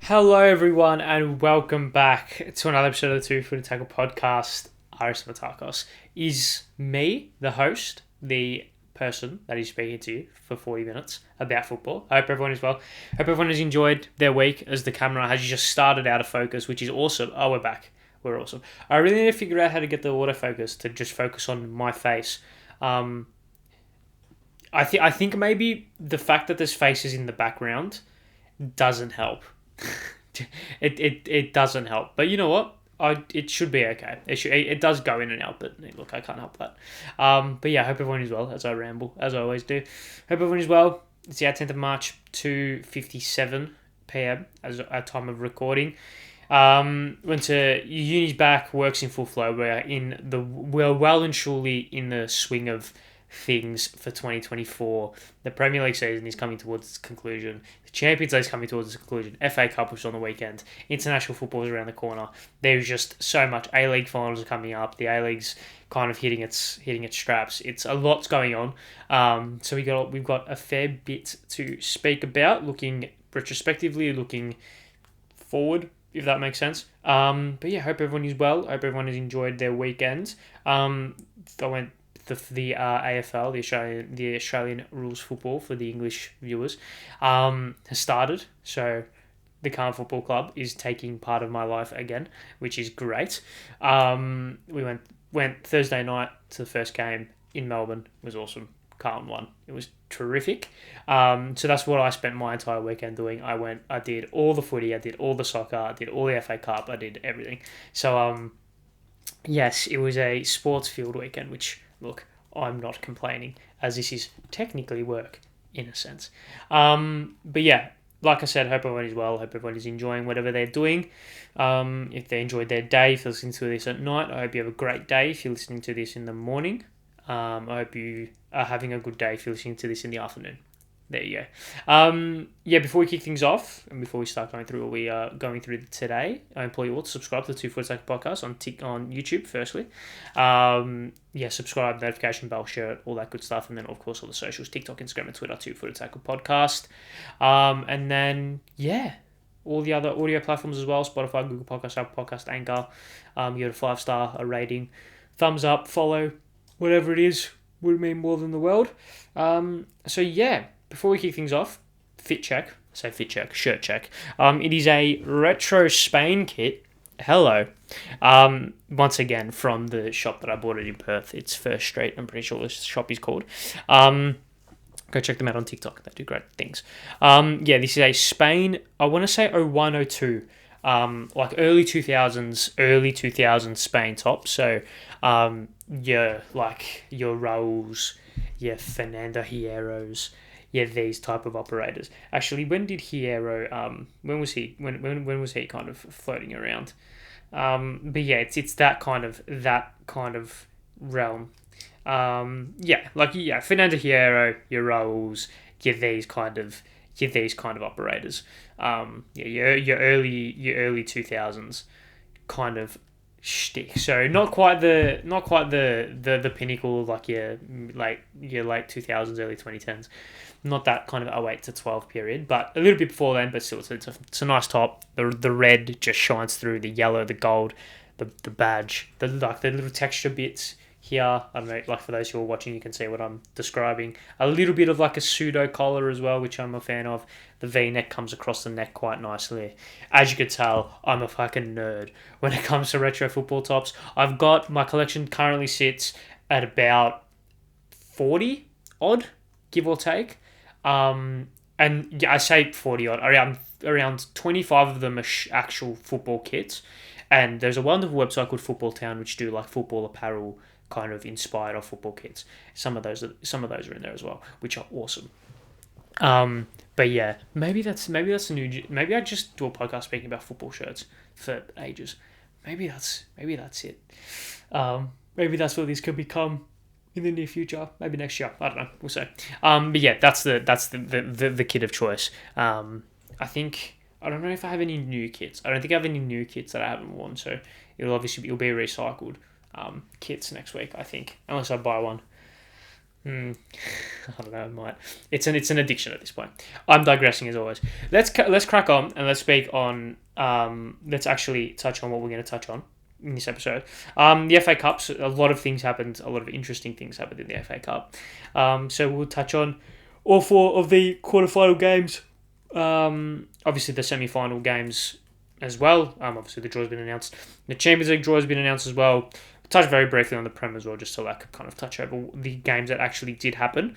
Hello, everyone, and welcome back to another episode of the Two Footed Tackle podcast. Ari Stamatakos is me, the host, the person that is speaking to you for 40 minutes about football. I hope everyone is well. Hope everyone has enjoyed their week as the camera has just started out of focus, which is awesome. Oh, we're back. We're awesome. I really need to figure out how to get the autofocus to just focus on my face. I think maybe the fact that there's faces in the background doesn't help. It doesn't help, but you know what? It should be okay. It does go in and out, but look, I can't help that. But yeah, I hope everyone is well as I ramble, as I always do. Hope everyone is well. It's the 10th of March, 2:57 p.m. as our time of recording. Went to uni's back, works in full flow. We're well and surely in the swing of things for 2024. The Premier League season is coming towards its conclusion. The Champions League is coming towards its conclusion. FA.Cup, which is on the weekend. International football is around the corner. There's just so much. A-League finals are coming up. The A-League's kind of hitting its straps. It's a lot's going on. So we've got a fair bit to speak about, looking retrospectively, looking forward, if that makes sense. But yeah, hope everyone is well. Hope everyone has enjoyed their weekend. The AFL, the Australian rules football for the English viewers, has started. So the Calm Football Club is taking part of my life again, which is great. We went Thursday night to the first game in Melbourne. It was awesome. Carlton won. It was terrific. So that's what I spent my entire weekend doing. I did all the footy, I did all the soccer, I did all the FA Cup, I did everything. So yes, it was a sports-filled weekend, which, look, I'm not complaining, as this is technically work, in a sense. But yeah, like I said, hope everyone is well, hope everyone is enjoying whatever they're doing. If they enjoyed their day, if you're listening to this at night, I hope you have a great day if you're listening to this in the morning. I hope you are having a good day if you're listening to this in the afternoon. There you go. Before we kick things off and before we start going through what we are going through today, I implore you all to subscribe to the Two Footed Tackle podcast on YouTube, firstly. Subscribe, notification bell, share it, all that good stuff. And then, of course, all the socials, TikTok, Instagram, and Twitter, Two Footed Tackle podcast. And then, all the other audio platforms as well, Spotify, Google Podcast, Apple Podcast, Anchor. Give it a 5-star, a rating, thumbs up, follow, whatever it is, would mean more than the world. Before we kick things off, shirt check. It is a retro Spain kit. Hello. Once again, from the shop that I bought it in Perth. It's First Street, I'm pretty sure this shop is called. Go check them out on TikTok. They do great things. This is a Spain, I want to say 01, 02. Like early 2000s Spain top. So, your Raúls, your Fernando Hierros, these type of operators. Actually, when did Hierro? When was he kind of floating around? It's that kind of realm. Fernando Hierro, your Raúls, these kind of operators. Your early 2000s kind of shtick. So not quite the pinnacle like your late 2000s, early 2010s. Not that kind of 08 to 12 period, but a little bit before then. But still, it's a nice top. The red just shines through the yellow, the gold, the badge, the little texture bits here. I don't know, like for those who are watching, you can see what I'm describing. A little bit of like a pseudo collar as well, which I'm a fan of. The V-neck comes across the neck quite nicely. As you can tell, I'm a fucking nerd when it comes to retro football tops. I've got, my collection currently sits at about 40 odd, give or take. I say 40 odd, around 25 of them are actual football kits. And there's a wonderful website called Football Town, which do like football apparel kind of inspired of football kits. Some of those are in there as well, which are awesome. Maybe that's a new. Maybe I just do a podcast speaking about football shirts for ages. Maybe that's it. Maybe that's what this could become in the near future. Maybe next year. I don't know. We'll see. That's the kit of choice. I think. I don't know if I have any new kits. I don't think I have any new kits that I haven't worn, so it'll be recycled kits next week, I think, unless I buy one. Hmm. I don't know. It might. It's an addiction at this point. I'm digressing as always. Let's crack on and let's speak on. Let's actually touch on what we're going to touch on in this episode. The FA Cups. A lot of things happened. A lot of interesting things happened in the FA Cup. So we'll touch on all four of the quarterfinal games. Obviously the semi-final games as well. Obviously the draw's been announced. The Champions League draw has been announced as well. Touch very briefly on the Prem as well, just to kind of touch over the games that actually did happen.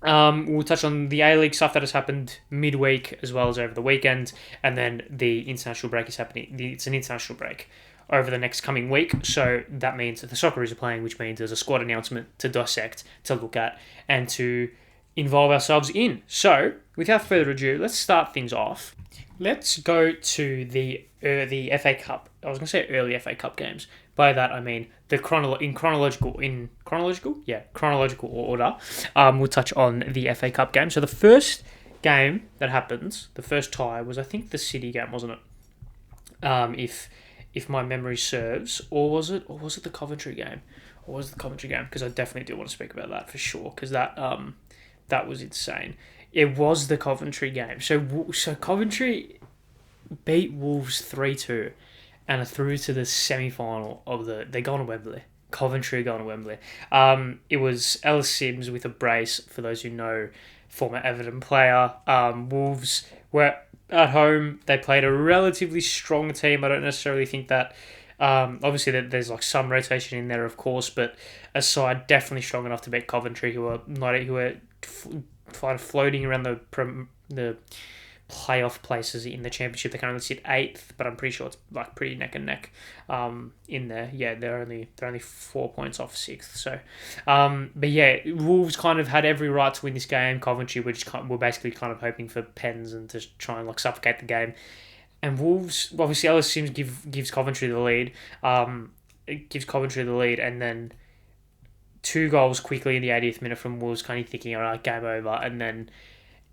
We'll touch on the A-League stuff that has happened midweek as well as over the weekend, and then the international break is happening. It's an international break over the next coming week, so that means that the Socceroos are playing, which means there's a squad announcement to dissect, to look at, and to involve ourselves in. So, without further ado, let's start things off. Let's go to the FA Cup. I was going to say early FA Cup games. By that I mean the chronological order. We'll touch on the FA Cup game. So the first game that happens, the first tie was I think the City game, wasn't it? If my memory serves, or was it the Coventry game? Or was it the Coventry game? Because I definitely do want to speak about that for sure. Because that was insane. It was the Coventry game. So Coventry beat Wolves 3-2 and are through to the semi-final of they're going to Wembley. Coventry are going to Wembley. It was Ellis Sims with a brace, for those who know, former Everton player. Wolves were at home. They played a relatively strong team. I don't necessarily think that... obviously, there's like some rotation in there, of course, but a side definitely strong enough to beat Coventry, who are floating around the playoff places in the championship. They currently sit 8th, but I'm pretty sure it's like pretty neck and neck in there. Yeah, they're only 4 points off 6th. So, but yeah, Wolves kind of had every right to win this game. Coventry were basically kind of hoping for pens and to try and like suffocate the game. And Wolves, obviously, Ellis Sims gives Coventry the lead. It gives Coventry the lead, and then 2 goals quickly in the 80th minute from Wolves, kind of thinking, all right, game over. And then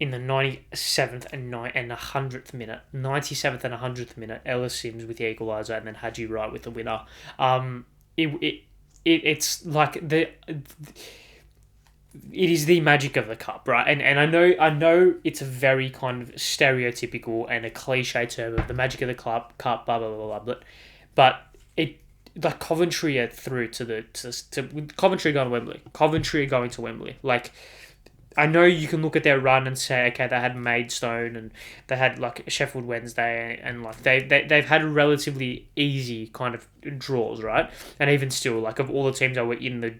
in the 97th and 100th minute, 97th and 100th minute, Ellis Sims with the equaliser, and then Haji Wright with the winner. It's like it is the magic of the cup, right? And I know it's a very kind of stereotypical and a cliche term of the magic of the cup, blah blah blah blah, but it, like, Coventry are through to Coventry going to Wembley. Coventry are going to Wembley. Like, I know you can look at their run and say, okay, they had Maidstone and they had like Sheffield Wednesday, and like they've had relatively easy kind of draws, right? And even still, like, of all the teams that were in the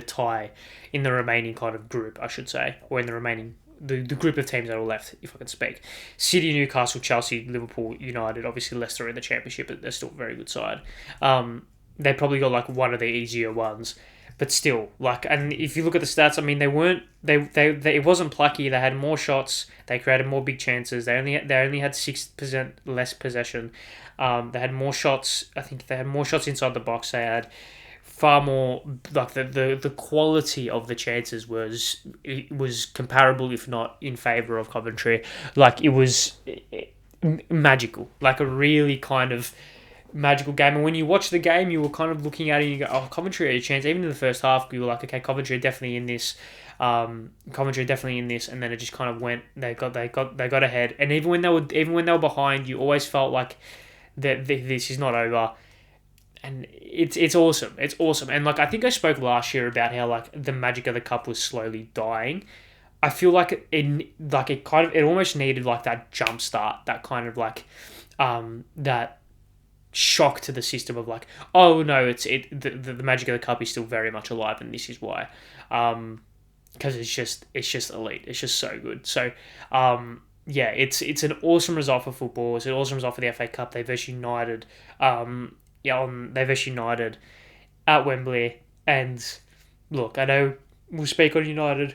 tie, in the remaining kind of group, I should say, or in the remaining the group of teams that were left, if I can speak. City, Newcastle, Chelsea, Liverpool, United, obviously Leicester in the championship, but they're still a very good side. They probably got like one of the easier ones. But still, like, and if you look at the stats, I mean, it wasn't plucky. They had more shots. They created more big chances. They only had 6% less possession. They had more shots. I think they had more shots inside the box. They had far more, like, the quality of the chances was comparable, if not in favour of Coventry. Like, it was magical. Like, a really kind of magical game. And when you watch the game, you were kind of looking at it and you go, oh, Coventry had a chance. Even in the first half, you were like, okay, Coventry are definitely in this. And then it just kind of went. They got ahead. And even when they were behind, you always felt like that this is not over. And it's awesome. It's awesome. And like, I think I spoke last year about how like the magic of the cup was slowly dying. I feel like it almost needed like that jump start, that kind of like that shock to the system of like, oh no, the magic of the cup is still very much alive, and this is why, because it's just elite. It's just so good. So yeah, it's an awesome result for football. It's an awesome result for the FA Cup. They versus United. They versus United at Wembley. And look, I know we'll speak on United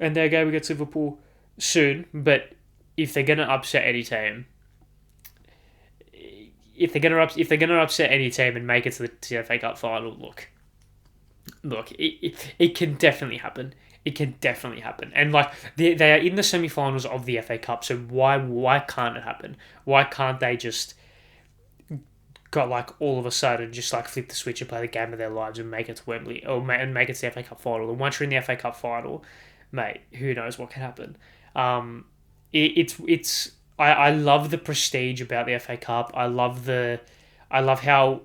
and their game against Liverpool soon, but if they're gonna upset any team, if they're gonna upset any team and make it to the FA Cup final, look, it can definitely happen. It can definitely happen. And like they are in the semi-finals of the FA Cup, so why can't it happen? Why can't they just got like all of a sudden just like flip the switch and play the game of their lives and make it to Wembley and make it to the FA Cup final. And once you're in the FA Cup final, mate, who knows what can happen. I love the prestige about the FA Cup. I love how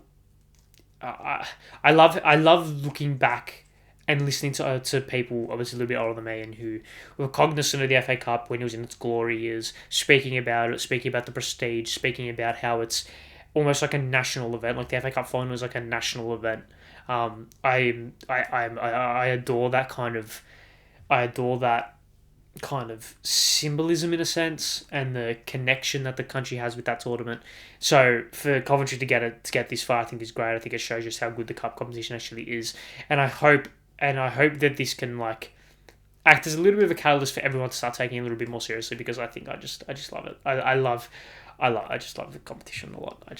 I love looking back and listening to people obviously a little bit older than me and who were cognizant of the FA Cup when it was in its glory years, speaking about it, speaking about the prestige, speaking about how it's almost like a national event, like the FA Cup final is like a national event. I adore that kind of symbolism in a sense, and the connection that the country has with that tournament. So for Coventry to get this far, I think is great. I think it shows just how good the cup competition actually is, and I hope that this can like act as a little bit of a catalyst for everyone to start taking it a little bit more seriously, because I think I just love it. I just love the competition a lot. I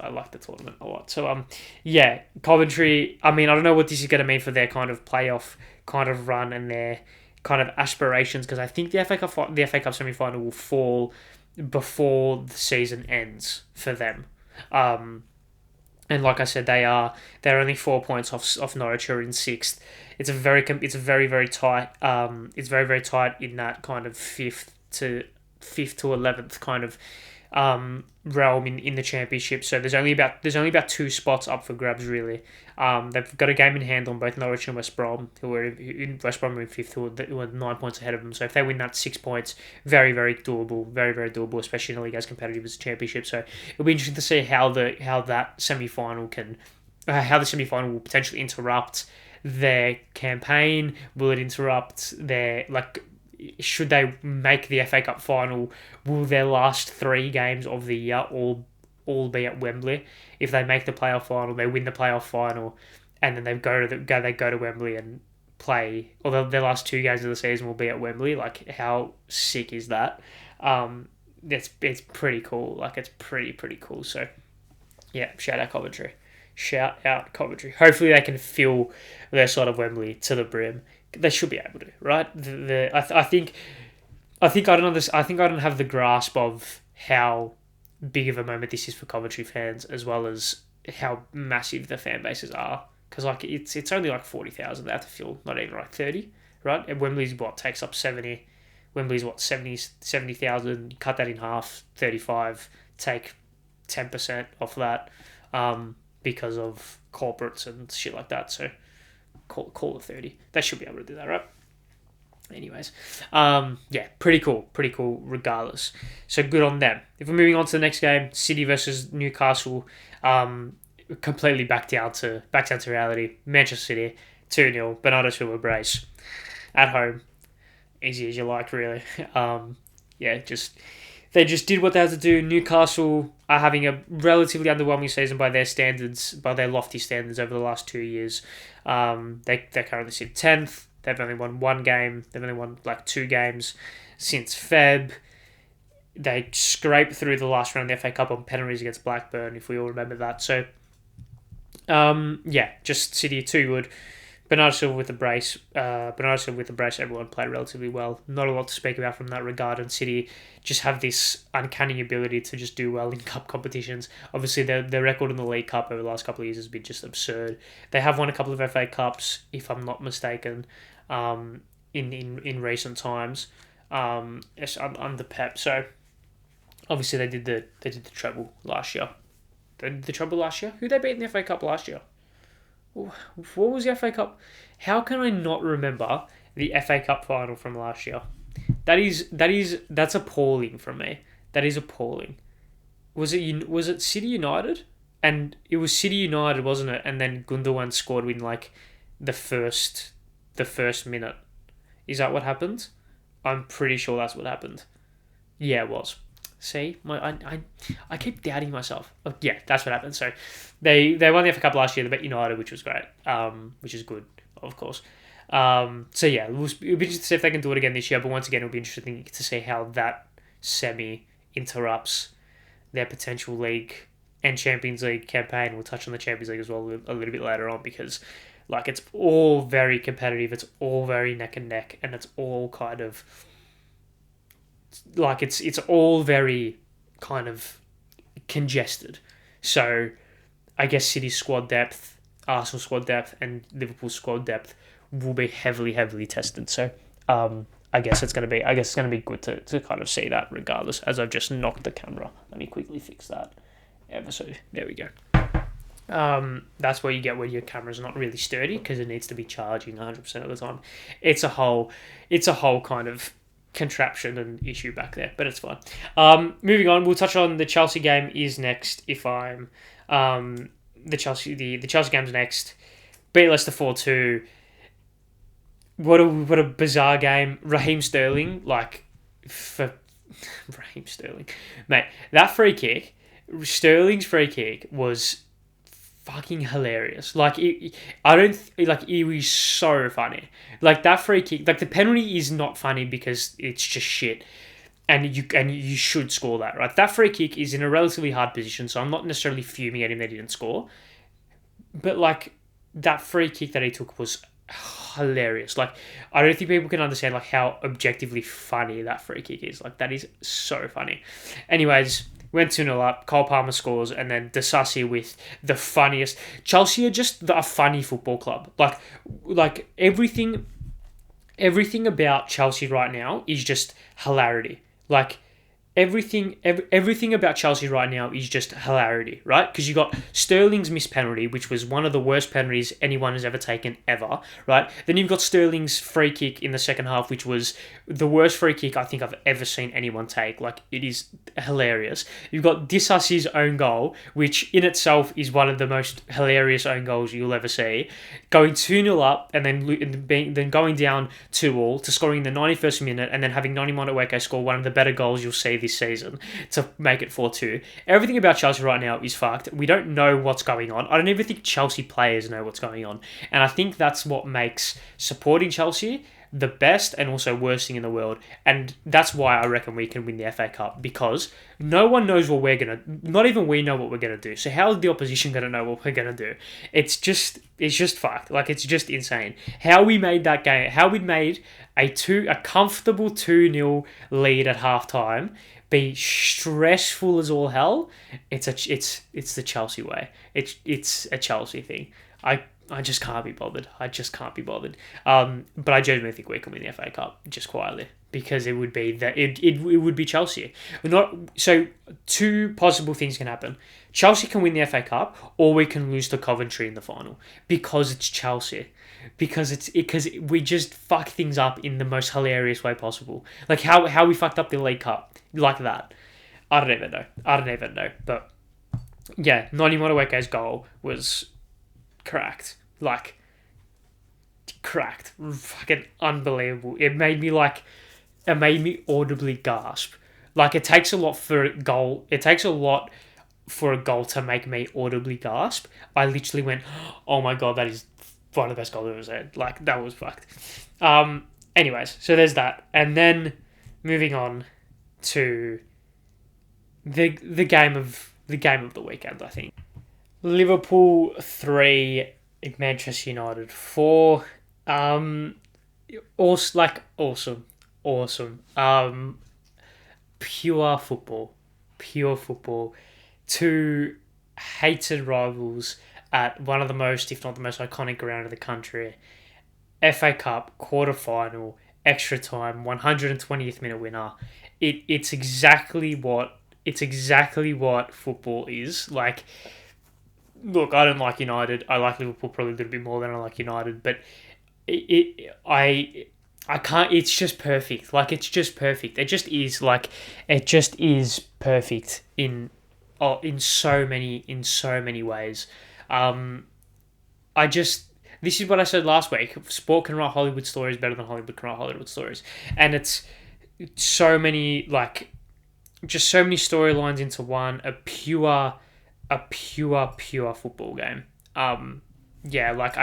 like the tournament a lot. So yeah, Coventry. I mean, I don't know what this is going to mean for their kind of playoff kind of run and their kind of aspirations, because I think the FA Cup semi-final will fall before the season ends for them. And like I said, they're only 4 points off Norwich, who are in sixth. It's very very tight. It's very very tight in that kind of fifth to 11th kind of realm in the championship. So there's only about 2 spots up for grabs really. They've got a game in hand on both Norwich and West Brom, who are in fifth, who are 9 points ahead of them. So if they win that, 6 points, very very doable, very very doable, especially in a league as competitive as the championship. So it'll be interesting to see how that semi-final will potentially interrupt their campaign. Will it interrupt their should they make the FA Cup final? Will their last 3 games of the year all be at Wembley? If they make the playoff final, they win the playoff final, and then they go to Wembley and play. Or their last 2 games of the season will be at Wembley. Like, how sick is that? It's pretty cool. Like, it's pretty cool. So yeah, shout out Coventry. Hopefully they can fill their sort of Wembley to the brim. They should be able to, right? I think I don't have the grasp of how big of a moment this is for Coventry fans, as well as how massive the fan bases are. Because like it's only like 40,000 they have to fill, not even like 30, right? And Wembley's takes up 70. Wembley's 70,000. Cut that in half, 35. Take 10% off that, because of corporates and shit like that. So call it 30. They should be able to do that, right? Anyways, yeah, pretty cool regardless. So good on them. If we're moving on to the next game, City versus Newcastle, completely back down to reality. Manchester City 2-0, Bernardo Silva brace at home, easy as you like, really. Yeah, they just did what they had to do. Newcastle are having a relatively underwhelming season by their standards, by their lofty standards over the last 2 years. They currently sit 10th. They've only won 1 game. They've only won 2 games since Feb. They scraped through the last round of the FA Cup on penalties against Blackburn, if we all remember that. So, yeah, just City too good. Bernardo Silva with the brace. Everyone played relatively well. Not a lot to speak about from that regard. And City just have this uncanny ability to just do well in cup competitions. Obviously, their record in the League Cup over the last couple of years has been just absurd. They have won a couple of FA Cups, if I'm not mistaken, in recent times, under Pep. So obviously they did the treble last year. Who they beat in the FA Cup last year? What was the FA Cup? How can I not remember the FA Cup final from last year? That's appalling from me. That is appalling. Was it City United? And it was City United, wasn't it? And then Gundogan scored in the first minute. Is that what happened? I'm pretty sure that's what happened. Yeah, it was. See, I keep doubting myself. Oh, yeah, that's what happened. So they won the FA Cup last year. They beat United, which was great. Which is good, of course. So yeah, it'll be interesting to see if they can do it again this year. But once again, it'll be interesting to see how that semi interrupts their potential League and Champions League campaign. We'll touch on the Champions League as well a little bit later on, because it's all very competitive. It's all very neck and neck, and it's all kind of it's all very kind of congested. So I guess City's squad depth, Arsenal squad depth, and Liverpool's squad depth will be heavily, heavily tested. So I guess it's going to be good to kind of see that regardless, as I've just knocked the camera. Let me quickly fix that. So there we go. That's what you get when your camera's not really sturdy, because it needs to be charging 100% of the time. It's a whole kind of contraption and issue back there, but it's fine. Moving on, we'll touch on the Chelsea game is next. The Chelsea game's next. Beat Leicester 4-2. What a bizarre game. Raheem Sterling, Raheem Sterling, mate, that free kick, Sterling's free kick was fucking hilarious. It was so funny. That free kick, the penalty is not funny because it's just shit, and you should score that, right? That free kick is in a relatively hard position, so I'm not necessarily fuming at him that he didn't score, but that free kick that he took was hilarious. I don't think people can understand how objectively funny that free kick is. That is so funny. Anyways, went 2-0 up. Cole Palmer scores, and then Disasi with the funniest. Chelsea are just a funny football club. Everything about Chelsea right now is just hilarity. Everything about Chelsea right now is just hilarity, right? Because you got Sterling's missed penalty, which was one of the worst penalties anyone has ever taken ever, right? Then you've got Sterling's free kick in the second half, which was the worst free kick I think I've ever seen anyone take. It is hilarious. You've got Disasi's own goal, which in itself is one of the most hilarious own goals you'll ever see. Going 2-0 up and then going down 2-2 to scoring in the 91st minute, and then having Noni Madueke score one of the better goals you'll see this season to make it 4-2. Everything about Chelsea right now is fucked. We don't know what's going on. I don't even think Chelsea players know what's going on. And I think that's what makes supporting Chelsea the best and also worst thing in the world. And that's why I reckon we can win the FA Cup, because no one knows what we're going to... Not even we know what we're going to do. So how is the opposition going to know what we're going to do? It's just fucked. It's just insane. How we made that game... How we made a comfortable 2-0 lead at halftime be stressful as all hell. It's the Chelsea way. It's a Chelsea thing. I just can't be bothered. But I genuinely think we can win the FA Cup, just quietly, because it would be that it would be Chelsea. So two possible things can happen. Chelsea can win the FA Cup, or we can lose to Coventry in the final, because it's Chelsea. Because we just fuck things up in the most hilarious way possible. How we fucked up the League Cup like that. I don't even know. But yeah, Noni Madueke's goal was cracked. Cracked. Fucking unbelievable. It made me audibly gasp. It takes a lot for a goal. It takes a lot for a goal to make me audibly gasp. I literally went, oh my God, that is one of the best goals I've ever seen. That was fucked. Anyways, so there's that. And then moving on to the game of the weekend, I think. Liverpool 3, Manchester United 4. Awesome. Pure football. Two hated rivals at one of the most, if not the most iconic ground in the country. FA Cup quarter-final, extra time, 120th minute winner. It's exactly what football is. Look, I don't like United. I like Liverpool probably a little bit more than I like United, but I can't. It's just perfect. It's just perfect. It just is. It just is perfect in so many ways. This is what I said last week. Sport can write Hollywood stories better than Hollywood can write Hollywood stories, and it's so many just so many storylines into one. A pure football game. I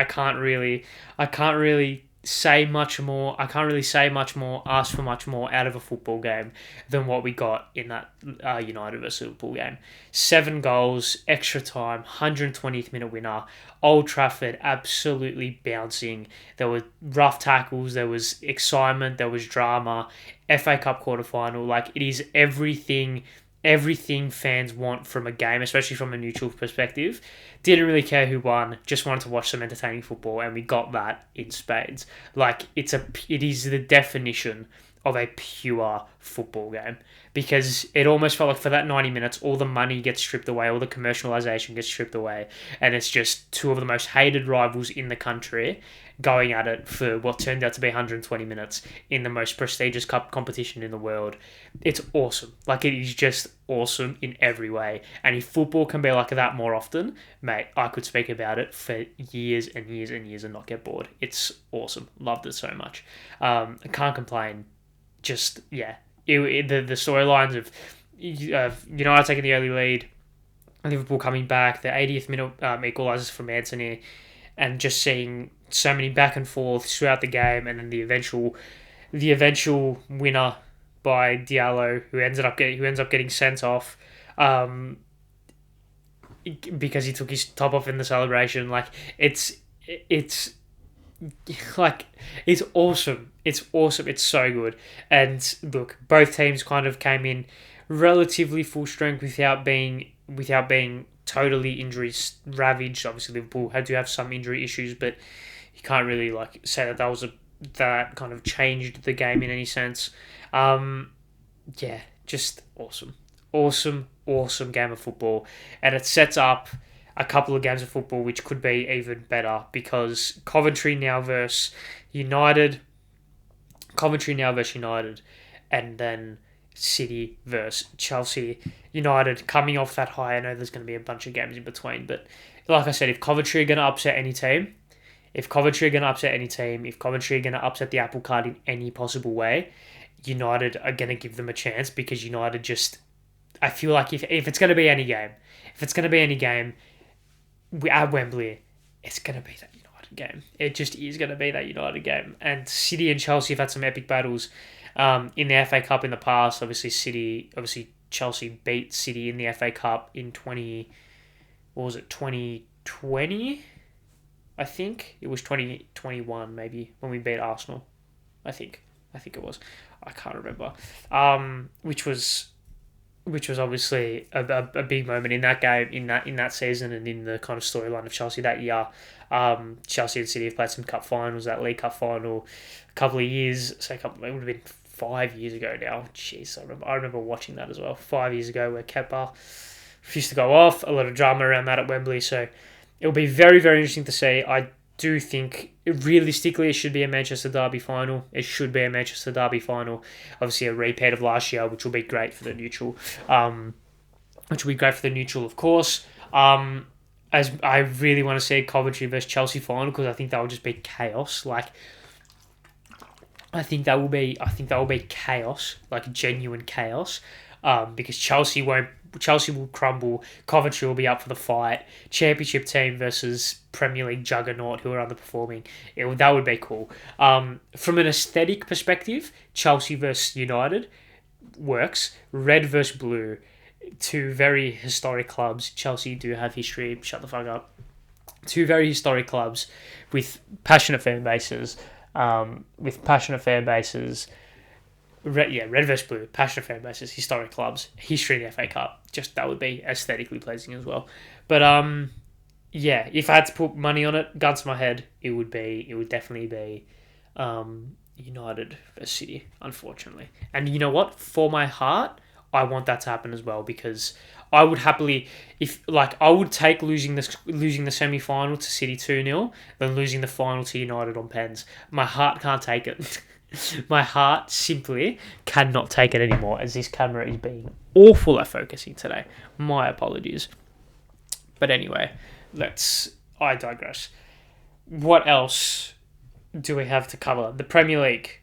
can't really say much more. I can't really say much more, ask for much more out of a football game than what we got in that United versus Liverpool game. 7 goals, extra time, 120th minute winner. Old Trafford absolutely bouncing. There were rough tackles, there was excitement, there was drama. FA Cup quarterfinal, it is everything everything fans want from a game, especially from a neutral perspective. Didn't really care who won, just wanted to watch some entertaining football, and we got that in spades. Like, it is the definition of a pure football game, because it almost felt like for that 90 minutes, all the money gets stripped away, all the commercialization gets stripped away, and it's just two of the most hated rivals in the country going at it for what turned out to be 120 minutes in the most prestigious cup competition in the world. It's awesome. Like, it is just awesome in every way. And if football can be like that more often, mate, I could speak about it for years and years and years and not get bored. It's awesome. Loved it so much. I can't complain. Just, yeah. The storylines of United taking the early lead, Liverpool coming back, the 80th minute equalisers from Anthony, and just seeing so many back and forths throughout the game, and then the eventual winner by Diallo, who ends up getting sent off because he took his top off in the celebration. Like, it's like, it's awesome. It's awesome. It's so good. And look, both teams kind of came in relatively full strength without being totally injuries ravaged. Obviously, Liverpool had to have some injury issues, but you can't really like say that kind of changed the game in any sense. Yeah, just awesome game of football, and it sets up a couple of games of football which could be even better, because Coventry now versus United, and then City versus Chelsea. United coming off that high. I know there's going to be a bunch of games in between, but like I said, if Coventry are going to upset any team, if Coventry are going to upset the apple cart in any possible way, United are going to give them a chance, because United just, I feel like if it's going to be any game, at Wembley, it's going to be that United game. It just is going to be that United game. And City and Chelsea have had some epic battles in the FA Cup in the past. Obviously Chelsea beat City in the FA Cup in 2020? I think it was 2021 maybe, when we beat Arsenal. I think it was. I can't remember. Which was obviously a big moment in that game, in that season, and in the kind of storyline of Chelsea that year. Chelsea and City have played some cup finals. That League Cup final a couple of years, it would have been 5 years ago now. Jeez, I remember watching that as well. 5 years ago, where Kepa refused to go off. A lot of drama around that at Wembley. So it'll be very, very interesting to see. I do think, realistically, it should be a Manchester Derby final. Obviously, a repeat of last year, which will be great for the neutral. Of course. As I really want to see a Coventry versus Chelsea final, because I think that will just be chaos. I think that will be chaos, like genuine chaos. Because Chelsea will crumble. Coventry will be up for the fight. Championship team versus Premier League juggernaut who are underperforming. That would be cool. From an aesthetic perspective, Chelsea versus United works. Red versus blue. Two very historic clubs. Chelsea do have history. Shut the fuck up. Two very historic clubs with passionate fan bases. Red versus blue, passionate fan bases, historic clubs, history in the FA Cup. Just that would be aesthetically pleasing as well. But yeah, if I had to put money on it, guns to my head, it would definitely be United versus City, unfortunately. And you know what? For my heart, I want that to happen as well, because I would happily, I would take losing the semi-final to City 2-0 than losing the final to United on pens. My heart can't take it. My heart simply cannot take it anymore, as this camera is being awful at focusing today. My apologies. But anyway, I digress. What else do we have to cover? The Premier League.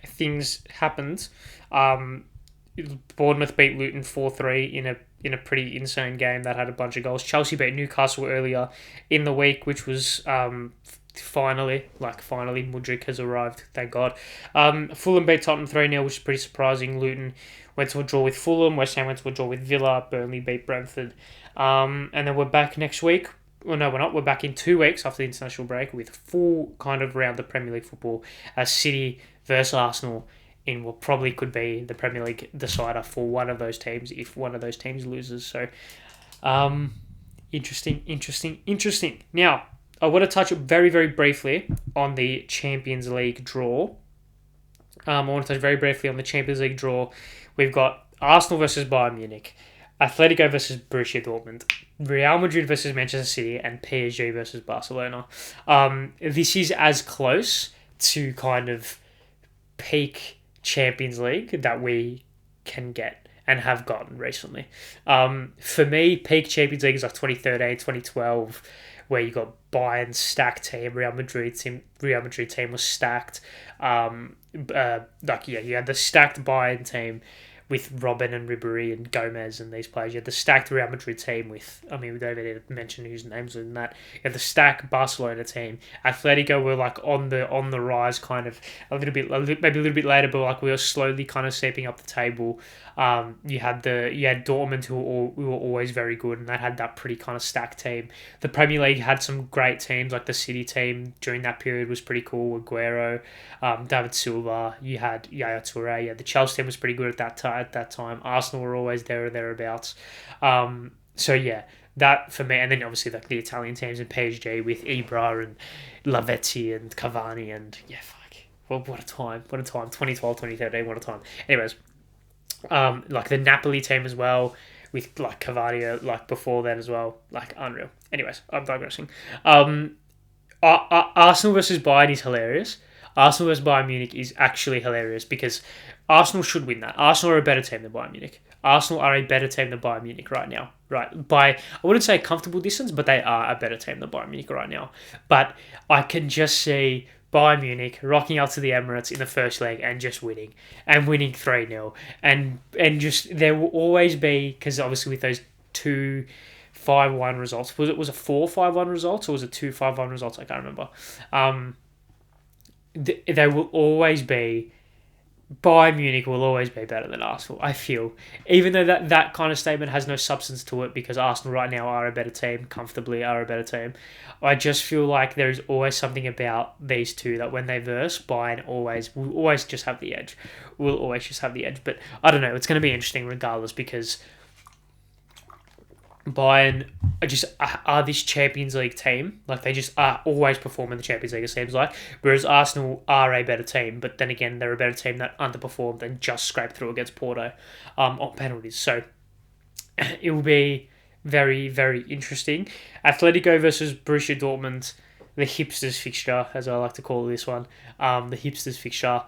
Things happened. Bournemouth beat Luton 4-3 in a pretty insane game that had a bunch of goals. Chelsea beat Newcastle earlier in the week, which was finally Mudryk has arrived, thank God. Fulham beat Tottenham 3-0, which is pretty surprising. Luton went to a draw with Fulham. West Ham went to a draw with Villa. Burnley beat Brentford. And then we're back next week. Well, no, we're not. We're back in 2 weeks after the international break with full kind of round of Premier League football. City versus Arsenal in what probably could be the Premier League decider for one of those teams if one of those teams loses. So, interesting. Now, I want to touch very, very briefly on the Champions League draw. We've got Arsenal versus Bayern Munich, Atletico versus Borussia Dortmund, Real Madrid versus Manchester City, and PSG versus Barcelona. This is as close to kind of peak Champions League that we can get and have gotten recently. For me, peak Champions League is like 2013, 2012, where you got Bayern stacked team, Real Madrid team was stacked. You had the stacked Bayern team with Robben and Ribéry and Gomez and these players. You had the stacked Real Madrid team we don't even need to mention whose names are in that. You had the stacked Barcelona team. Atletico were like on the rise, kind of maybe a little bit later, but like we were slowly kind of stepping up the table. You had Dortmund who were always very good, and that had that pretty kind of stacked team. The Premier League had some great teams, like the City team during that period was pretty cool. Aguero, David Silva. You had Yaya Toure. Yeah, the Chelsea team was pretty good at that time. Arsenal were always there or thereabouts. So yeah, that for me, and then obviously like the Italian teams and PSG with Ibra and Lavezzi and Cavani and what a time. 2012, 2013, what a time. Anyways, like the Napoli team as well with like Cavani like before then as well, like unreal. Anyways, I'm digressing. Arsenal versus Bayern is hilarious. Arsenal versus Bayern Munich is actually hilarious because Arsenal should win that. Arsenal are a better team than Bayern Munich. Arsenal are a better team than Bayern Munich right now. Right, by I wouldn't say a comfortable distance, but they are a better team than Bayern Munich right now. But I can just see Bayern Munich rocking out to the Emirates in the first leg and just winning 3-0. And just there will always be, because obviously with those 2-5-1 results, was it a 4-5-1 result or was it 2-5-1 results? I can't remember. There will always be, Bayern Munich will always be better than Arsenal, I feel. Even though that kind of statement has no substance to it because Arsenal right now are a better team, comfortably are a better team. I just feel like there's always something about these two that when they verse, Bayern will always just have the edge. Will always just have the edge. But I don't know, it's going to be interesting regardless because Bayern are this Champions League team. Like, they just are always performing the Champions League, it seems like. Whereas Arsenal are a better team, but then again, they're a better team that underperformed and just scraped through against Porto on penalties. So, it will be very, very interesting. Atletico versus Borussia Dortmund, the hipsters fixture, as I like to call this one. The hipsters fixture.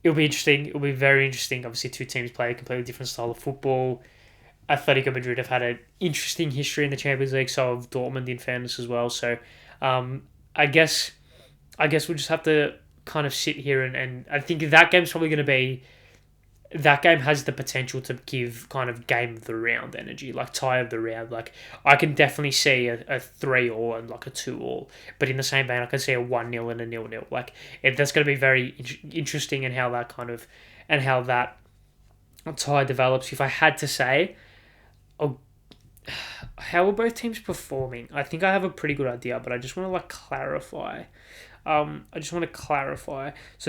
It'll be interesting. It'll be very interesting. Obviously, two teams play a completely different style of football. Atletico Madrid have had an interesting history in the Champions League, so have Dortmund in fairness as well. So I guess we'll just have to kind of sit here and I think that game's probably going to be, that game has the potential to give kind of game of the round energy, like tie of the round. Like I can definitely see a 3-3 and like a 2-2, but in the same vein I can see a 1-0 and a 0-0. Like that's going to be very interesting in how that tie develops. If I had to say, how are both teams performing? I think I have a pretty good idea, but I just want to clarify. So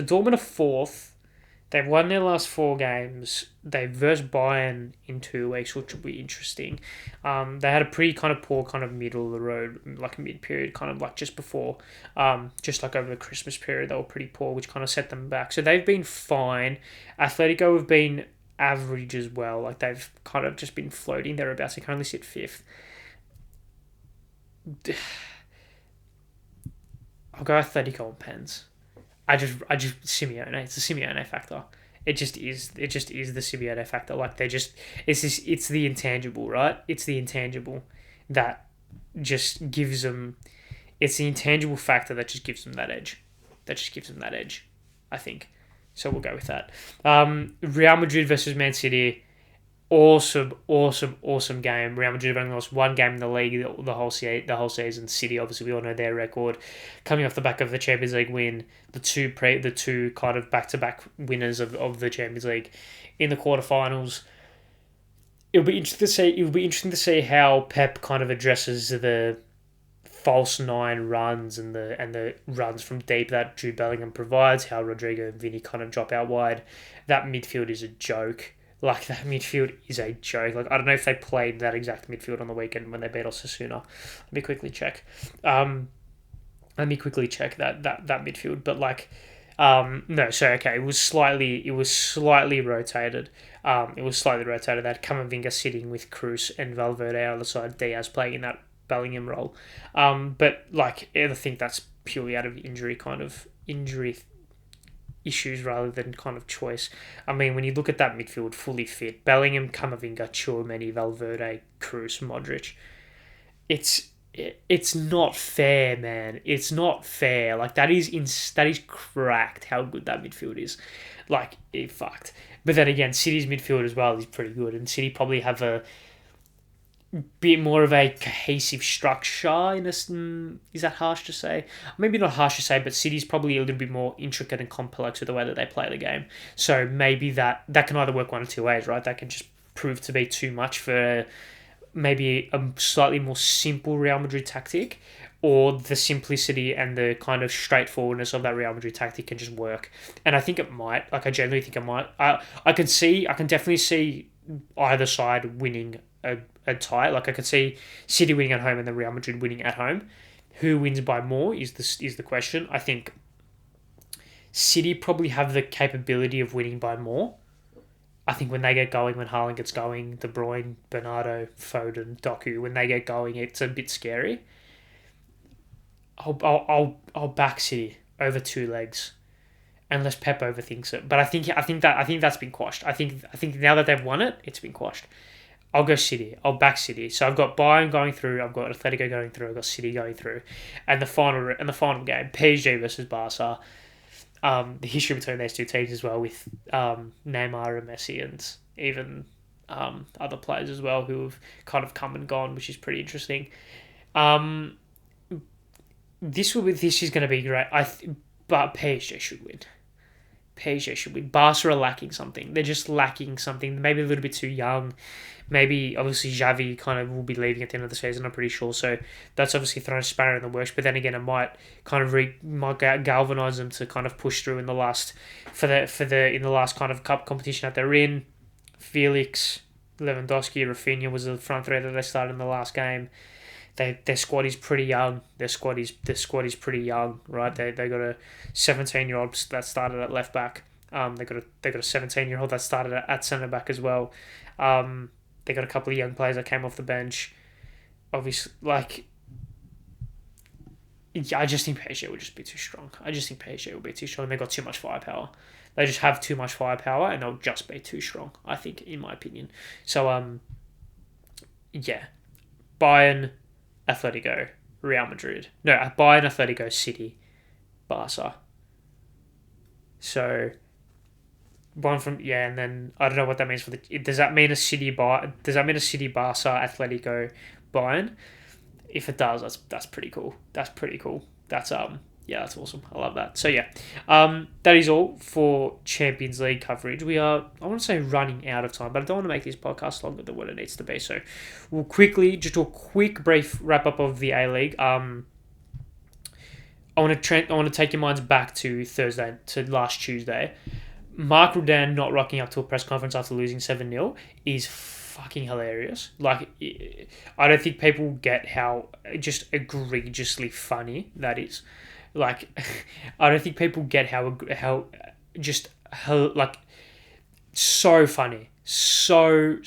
Dortmund are fourth. They've won their last 4 games. They've versed Bayern in 2 weeks, which will be interesting. They had a pretty kind of poor kind of middle of the road, like mid-period, kind of like just before, just like over the Christmas period, they were pretty poor, which kind of set them back. So they've been fine. Atletico have been average as well. Like they've kind of just been floating thereabouts. They can only sit 5th. I'll go Atletico on pens. I just Simeone. It's a Simeone factor. It just is the Simeone factor. Like it's the intangible, right? It's the intangible that just gives them. It's the intangible factor that just gives them that edge. I think. So we'll go with that. Real Madrid versus Man City. Awesome game. Real Madrid have only lost 1 game in the league the whole season. City, obviously, we all know their record. Coming off the back of the Champions League win, the two kind of back-to-back winners of the Champions League in the quarterfinals. It'll be interesting to see how Pep kind of addresses the false nine runs and the runs from deep that Jude Bellingham provides, how Rodrigo and Vinny kind of drop out wide. That midfield is a joke. Like, that midfield is a joke. Like, I don't know if they played that exact midfield on the weekend when they beat Osasuna. Let me quickly check. That midfield. But like, no, so okay, it was slightly rotated. They had Camavinga sitting with Cruz and Valverde on the side, Diaz playing in that Bellingham role. But like, I think that's purely out of injury issues rather than kind of choice. I mean, when you look at that midfield fully fit, Bellingham, Camavinga, Tchouaméni, Valverde, Cruz, Modric, it's not fair, man. It's not fair. Like, that is cracked how good that midfield is. Like, it fucked. But then again, City's midfield as well is pretty good, and City probably have a bit more of a cohesive structure. Is that harsh to say? Maybe not harsh to say, but City's probably a little bit more intricate and complex with the way that they play the game. So maybe that can either work one of two ways, right? That can just prove to be too much for maybe a slightly more simple Real Madrid tactic, or the simplicity and the kind of straightforwardness of that Real Madrid tactic can just work. And I think it might. Like, I genuinely think it might. I can definitely see either side winning a tie. Like, I could see City winning at home and then Real Madrid winning at home. Who wins by more is the question. I think City probably have the capability of winning by more. I think when they get going, when Haaland gets going, De Bruyne, Bernardo, Foden, Doku, when they get going, it's a bit scary. I'll back City over two legs, unless Pep overthinks it. But I think that's been quashed. I think now that they've won it, it's been quashed. I'll go City. I'll back City. So I've got Bayern going through. I've got Atletico going through. I've got City going through, and the final game, PSG versus Barca. The history between those two teams as well, with Neymar and Messi, and even other players as well who have kind of come and gone, which is pretty interesting. This is going to be great. But PSG should win. PSG should win. Barca are lacking something. They're just lacking something. Maybe a little bit too young. Maybe, obviously, Xavi kind of will be leaving at the end of the season, I'm pretty sure. So that's obviously thrown a spanner in the works. But then again, it might kind of might galvanise them to kind of push through in the last kind of cup competition that they're in. Felix, Lewandowski, Rafinha was the front three that they started in the last game. Their squad is pretty young. Their squad is pretty young, right? They got a 17-year-old that started at left back. They got a 17-year-old that started at centre back as well. They got a couple of young players that came off the bench. Obviously, like, I just think PSG will just be too strong. They got too much firepower. They just have too much firepower, and they'll just be too strong, I think, in my opinion. So, yeah. Bayern, Atletico, Real Madrid. No, Bayern, Atletico, City, Barca. So, one from, yeah, and then I don't know what that means for the. Does that mean a City Barca, Atletico, Bayern? If it does, that's pretty cool. That's that's awesome. I love that. So yeah, that is all for Champions League coverage. We are, I want to say, running out of time, but I don't want to make this podcast longer than what it needs to be. So we'll just do a quick brief wrap up of the A-League. I want to take your minds back to last Tuesday. Mark Rudan not rocking up to a press conference after losing 7-0 is fucking hilarious. Like, I don't think people get how just egregiously funny that is. Like, I don't think people get how like, so funny. So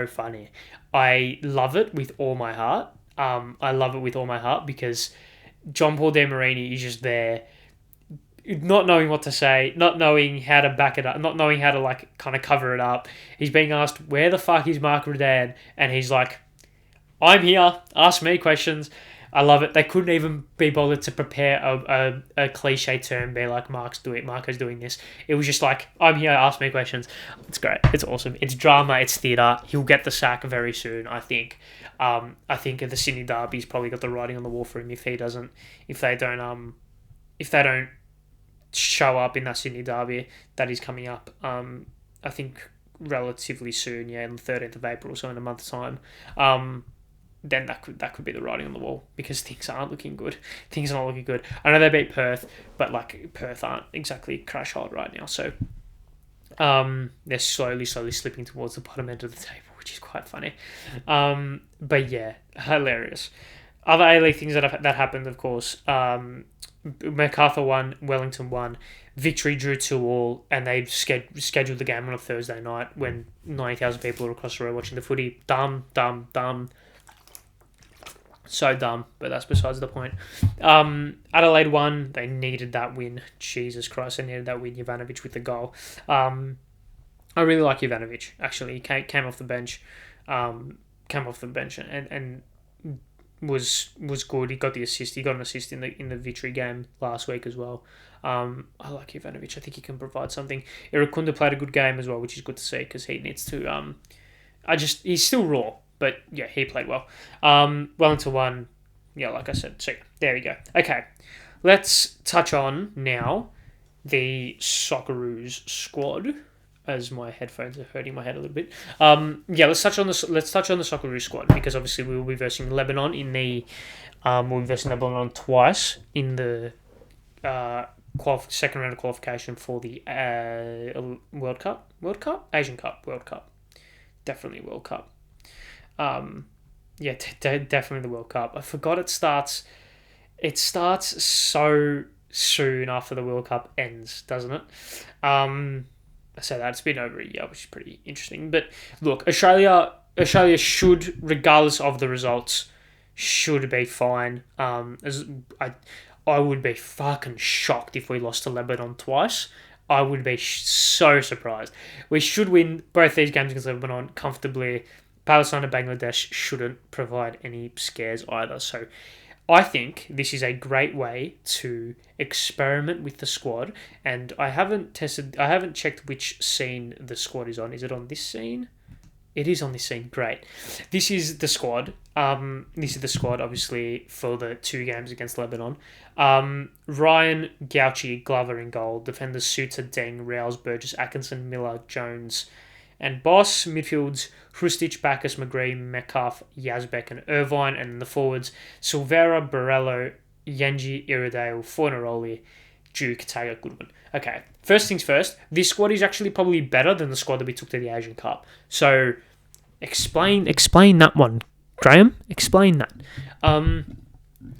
funny. I love it with all my heart. Because John Paul Demarini is just there, not knowing what to say, not knowing how to back it up, not knowing how to, like, kind of cover it up. He's being asked, where the fuck is Mark Rudan? And he's like, I'm here, ask me questions. I love it. They couldn't even be bothered to prepare a cliche term, be like, Marco's doing this. It was just like, I'm here, ask me questions. It's great. It's awesome. It's drama. It's theatre. He'll get the sack very soon, I think. I think the Sydney Derby's probably got the writing on the wall for him if they don't show up in that Sydney Derby that is coming up. I think relatively soon, on the 13th of April, so in a month's time. then that could be the writing on the wall, because things aren't looking good. Things aren't looking good. I know they beat Perth, but like Perth aren't exactly crash hard right now. So they're slowly slipping towards the bottom end of the table, which is quite funny. But yeah, hilarious. Other A-League things that happened, of course. MacArthur won, Wellington won, Victory drew 2-2, and they scheduled the game on a Thursday night when 90,000 people are across the road watching the footy. Dumb. So dumb, but that's besides the point. Adelaide won. They needed that win. Jesus Christ, they needed that win. Ivanovic with the goal. I really like Ivanovic, actually. He came off the bench. And was good. He got the assist. He got an assist in the Victory game last week as well. I like Ivanovic. I think he can provide something. Irakunda played a good game as well, which is good to see, because he needs to. He's still raw, but yeah, he played well. Wellington won. Yeah, like I said. So there we go. Okay, let's touch on now the Socceroos squad, as my headphones are hurting my head a little bit. Let's touch on the Socceroos squad, because obviously we will be versing Lebanon in the we'll be versing Lebanon twice in the second round of qualification for the World Cup, Asian Cup, World Cup, definitely World Cup. Definitely the World Cup. I forgot it starts. It starts so soon after the World Cup ends, doesn't it? I say that it's been over a year, which is pretty interesting. But look, Australia should, regardless of the results, should be fine. I would be fucking shocked if we lost to Lebanon twice. I would be so surprised. We should win both these games against Lebanon comfortably. Palestine and Bangladesh shouldn't provide any scares either. So I think this is a great way to experiment with the squad, and I haven't checked which scene the squad is on. Is it on this scene? It is on this scene. Great. This is the squad. Obviously, for the 2 games against Lebanon. Ryan, Gauchi, Glover in goal. Defenders Suter, Deng, Rouse, Burgess, Atkinson, Miller, Jones, and Boss. Midfields Hrustic, Bacchus, McGree, Metcalf, Yazbek, and Irvine. And the forwards Silvera, Borello, Yenji, Iredale, Fornaroli, Duke, Taylor, Goodwin. Okay, first things first, this squad is actually probably better than the squad that we took to the Asian Cup. So explain that one, Graham. Explain that.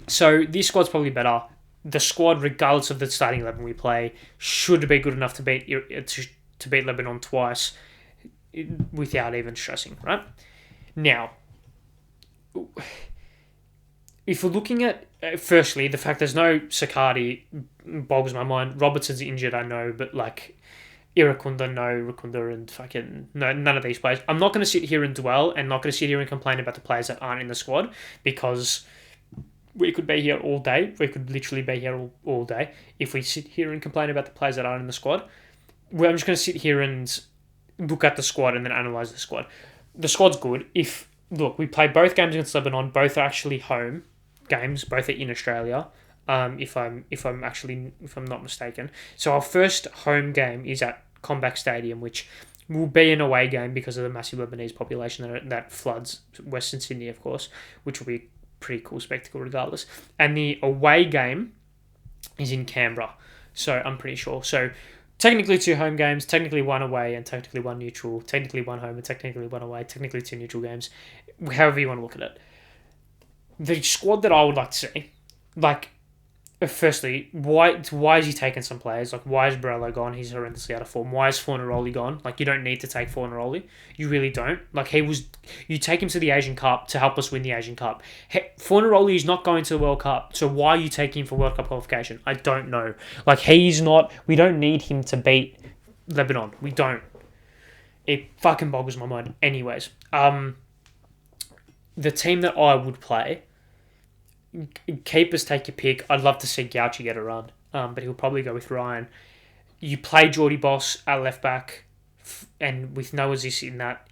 So this squad's probably better. The squad, regardless of the starting 11 we play, should be good enough to beat Lebanon twice without even stressing, right? Now, if we're looking at, firstly, the fact there's no Sakati boggles my mind. Robertson's injured, I know, but like Irakunda, Rakunda, and fucking none of these players. I'm not going to sit here and dwell, and not going to sit here and complain about the players that aren't in the squad, because we could be here all day. We could literally be here all day if we sit here and complain about the players that aren't in the squad. I'm just going to sit here and look at the squad and then analyse the squad. The squad's good. We play both games against Lebanon. Both are actually home games. Both are in Australia. If I'm not mistaken. So our first home game is at Comback Stadium, which will be an away game because of the massive Lebanese population that floods Western Sydney, of course, which will be a pretty cool spectacle regardless. And the away game is in Canberra. So I'm pretty sure. So technically 2 home games, technically 1 away, and technically 1 neutral, technically 1 home and technically 1 away, technically 2 neutral games, however you want to look at it. The squad that I would like to see, firstly, why is he taking some players? Like, why is Borello gone? He's horrendously out of form. Why is Fornaroli gone? Like, you don't need to take Fornaroli. You really don't. Like, you take him to the Asian Cup to help us win the Asian Cup. Fornaroli is not going to the World Cup, so why are you taking him for World Cup qualification? I don't know. Like, we don't need him to beat Lebanon. We don't. It fucking boggles my mind. Anyways, the team that I would play, keepers, take your pick. I'd love to see Gauchi get a run, but he'll probably go with Ryan. You play Geordie Boss at left back, and with Noah Ziss in that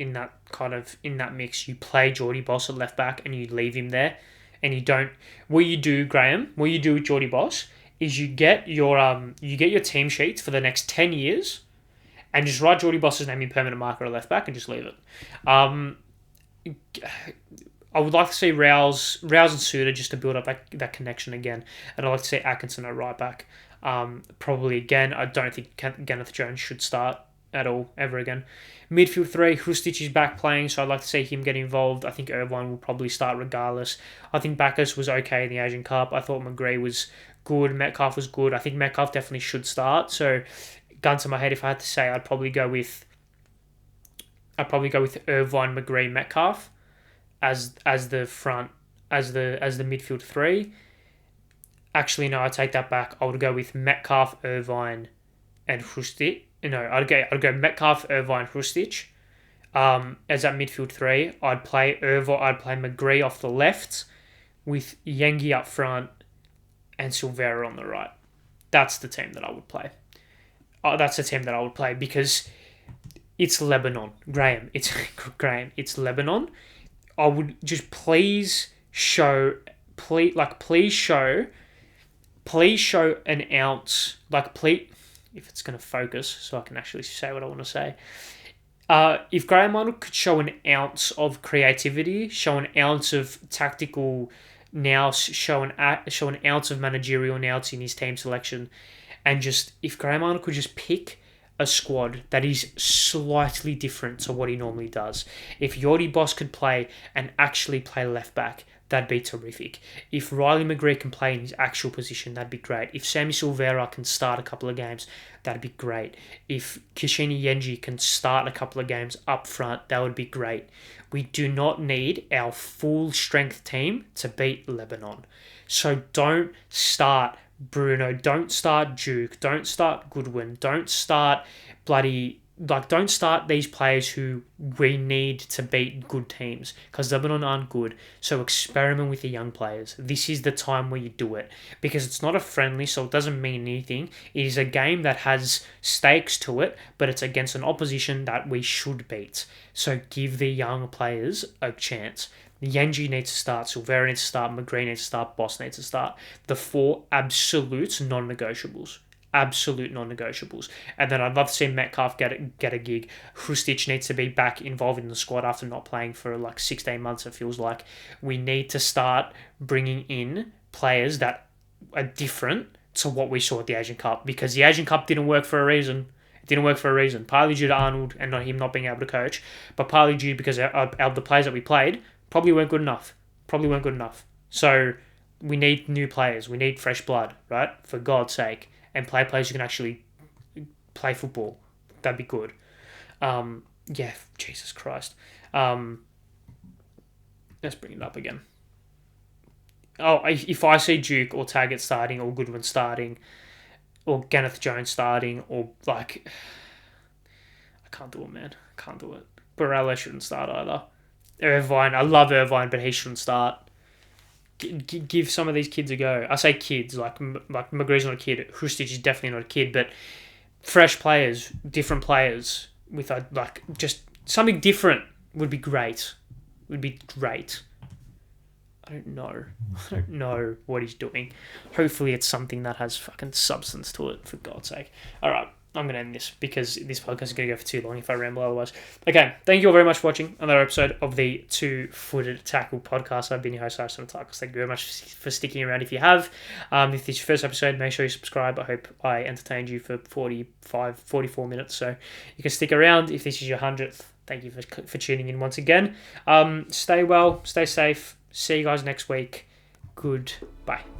mix, you play Geordie Boss at left back and you leave him there, and you don't. What you do, Graham? What you do with Geordie Boss is you get your team sheets for the next 10 years, and just write Geordie Boss's name in permanent marker at left back and just leave it. I would like to see Rouse and Suter just to build up that connection again. And I'd like to see Atkinson at right back. Probably again, I don't think Kenneth Jones should start at all, ever again. Midfield 3, Hrustic is back playing, so I'd like to see him get involved. I think Irvine will probably start regardless. I think Bacchus was okay in the Asian Cup. I thought McGree was good. Metcalf was good. I think Metcalf definitely should start. So, gun to my head, if I had to say, I'd probably go with Irvine, McGree, Metcalf as the midfield 3. Actually, no, I take that back. I would go with Metcalf, Irvine, and Hrustic. No, I'd go Metcalf, Irvine, Hrustic. As that midfield 3, I'd play McGree off the left with Yengi up front and Silvera on the right. That's the team that I would play. Because it's Lebanon, Graham. It's Lebanon. I would just please show an ounce, if it's going to focus so I can actually say what I want to say. If Graham Arnold could show an ounce of creativity, show an ounce of tactical nous, show an ounce of managerial nous in his team selection, and just if Graham Arnold could just pick a squad that is slightly different to what he normally does. If Jordi Boss could play and actually play left back, that'd be terrific. If Riley McGree can play in his actual position, that'd be great. If Sammy Silvera can start a couple of games, that'd be great. If Kishini Yengi can start a couple of games up front, that would be great. We do not need our full strength team to beat Lebanon. So don't start Bruno, don't start Duke, don't start Goodwin, don't start these players who we need to beat good teams, because Lebanon aren't good. So experiment with the young players. This is the time where you do it, because it's not a friendly, so it doesn't mean anything. It is a game that has stakes to it, but it's against an opposition that we should beat. So give the young players a chance. Yengi needs to start, Silvera needs to start, McGree needs to start, Boss needs to start. The 4 absolute non-negotiables. And then I'd love to see Metcalf get a gig. Hrustic needs to be back involved in the squad after not playing for 16 months, it feels like. We need to start bringing in players that are different to what we saw at the Asian Cup, because the Asian Cup didn't work for a reason. It didn't work for a reason. Partly due to Arnold and him not being able to coach, but partly due because the players that we played probably weren't good enough. So we need new players. We need fresh blood, right? For God's sake. And players who can actually play football. That'd be good. Jesus Christ. Let's bring it up again. If I see Duke or Taggart starting, or Goodwin starting, or Kenneth Jones starting, or I can't do it, man. I can't do it. Barella shouldn't start either. Irvine, I love Irvine, but he shouldn't start. Give some of these kids a go. I say kids, like McGree's not a kid. Hrustic is definitely not a kid, but fresh players, different players with just something different would be great. I don't know what he's doing. Hopefully it's something that has fucking substance to it, for God's sake. All right, I'm going to end this because this podcast is going to go for too long if I ramble otherwise. Okay, thank you all very much for watching another episode of the Two-Footed Tackle podcast. I've been your host, Ari Stamatakos. Thank you very much for sticking around if you have. If this is your first episode, make sure you subscribe. I hope I entertained you for 44 minutes, so you can stick around. If this is your 100th, thank you for tuning in once again. Stay well, stay safe. See you guys next week. Goodbye.